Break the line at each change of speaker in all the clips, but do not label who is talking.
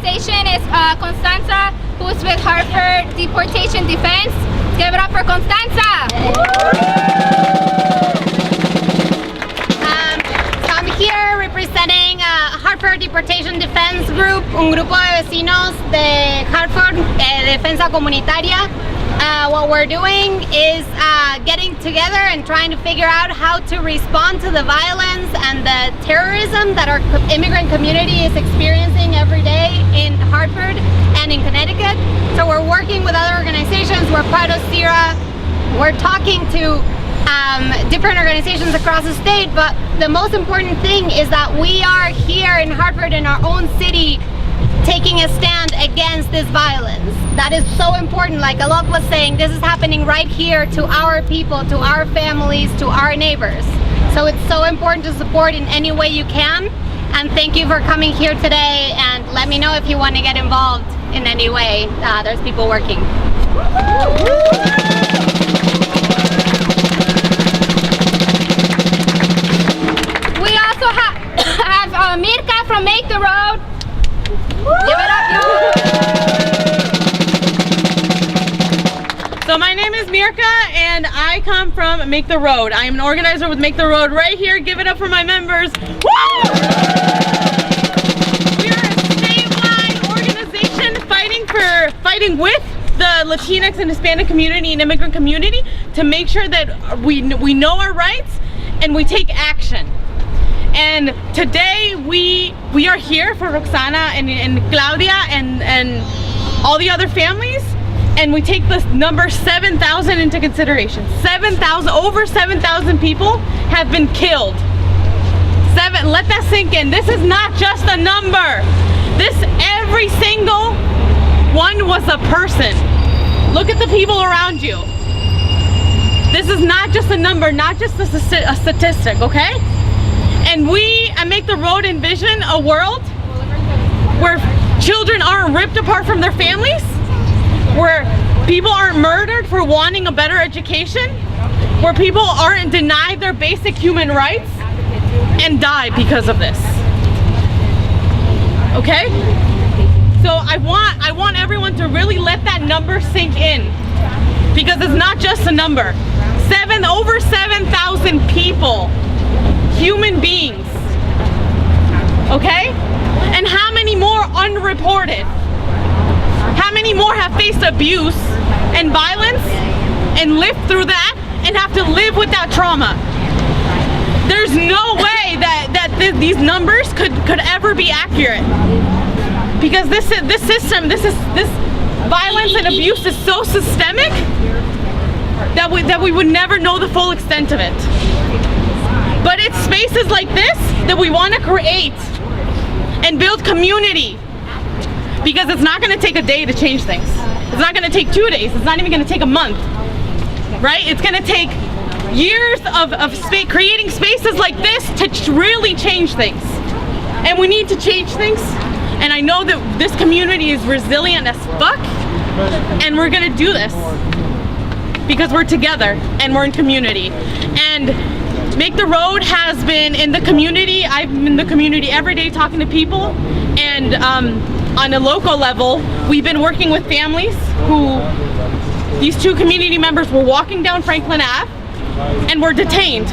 organization is Costanza, who's with Hartford Deportation Defense. Give it up for Costanza!
So I'm here representing Hartford Deportation Defense Group, un grupo de vecinos de Hartford, Defensa Comunitaria. What we're doing is getting together and trying to figure out how to respond to the violence and the terrorism that our immigrant community is experiencing every day in Hartford and in Connecticut. So we're working with other organizations. We're part of CIRA. We're talking to different organizations across the state, but the most important thing is that we are here in Hartford, in our own city, taking a stand against this violence. That is so important. Like Alok was saying, this is happening right here to our people, to our families, to our neighbors. So it's so important to support in any way you can. And thank you for coming here today, and let me know if you want to get involved in any way. There's people working.
We also have Mirka from Make the Road. Give it up,
So my name is Mirka and I come from Make the Road. I am an organizer with Make the Road right here. Give it up for my members. Woo! We are a statewide organization fighting with the Latinx and Hispanic community and immigrant community to make sure that we know our rights and we take action. And today we are here for Roxana and Claudia and all the other families, and we take this number 7,000 into consideration. 7,000, over 7,000 people have been killed. Let that sink in. This is not just a number. Every single one was a person. Look at the people around you. This is not just a number, not just a statistic, okay? And we at Make the Road envision a world where children aren't ripped apart from their families, where people aren't murdered for wanting a better education, where people aren't denied their basic human rights and die because of this. Okay? So I want everyone to really let that number sink in, because it's not just a number. Over 7,000 people. Human beings, okay? And how many more unreported? How many more have faced abuse and violence and lived through that and have to live with that trauma? There's no way that these numbers could ever be accurate, because this violence and abuse is so systemic that we would never know the full extent of it. But it's spaces like this that we want to create and build community, because it's not going to take a day to change things. It's not going to take 2 days. It's not even going to take a month, right? It's going to take years of creating spaces like this to really change things. And we need to change things. And I know that this community is resilient as fuck, and we're going to do this because we're together and we're in community. And Make the Road has been in the community. I've been in the community every day talking to people, and on a local level, we've been working with families who, these two community members were walking down Franklin Ave and were detained,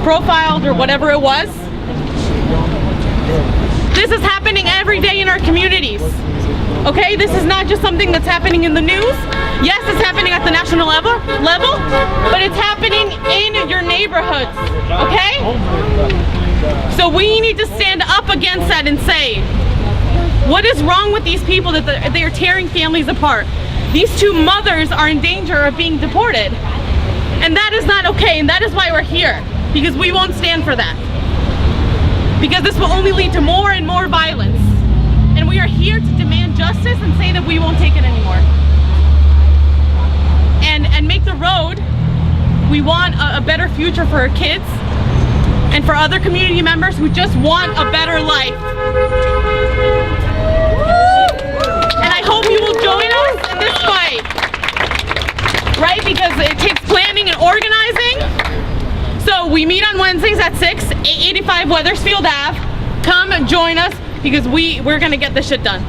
profiled or whatever it was. This is happening every day in our communities. Okay, this is not just something that's happening in the news. Yes, it's happening at the national level, but it's happening in your neighborhoods, okay? So we need to stand up against that and say, what is wrong with these people that they are tearing families apart? These two mothers are in danger of being deported. And that is not okay, and that is why we're here, because we won't stand for that. Because this will only lead to more and more violence. And we are here to demand justice and say that we won't take it anymore. And Make the Road, we want a better future for our kids and for other community members who just want a better life. And I hope you will join us in this fight, right? Because it takes planning and organizing. So we meet on Wednesdays at 6, 885 Wethersfield Ave. Come join us. because we're gonna get this shit done.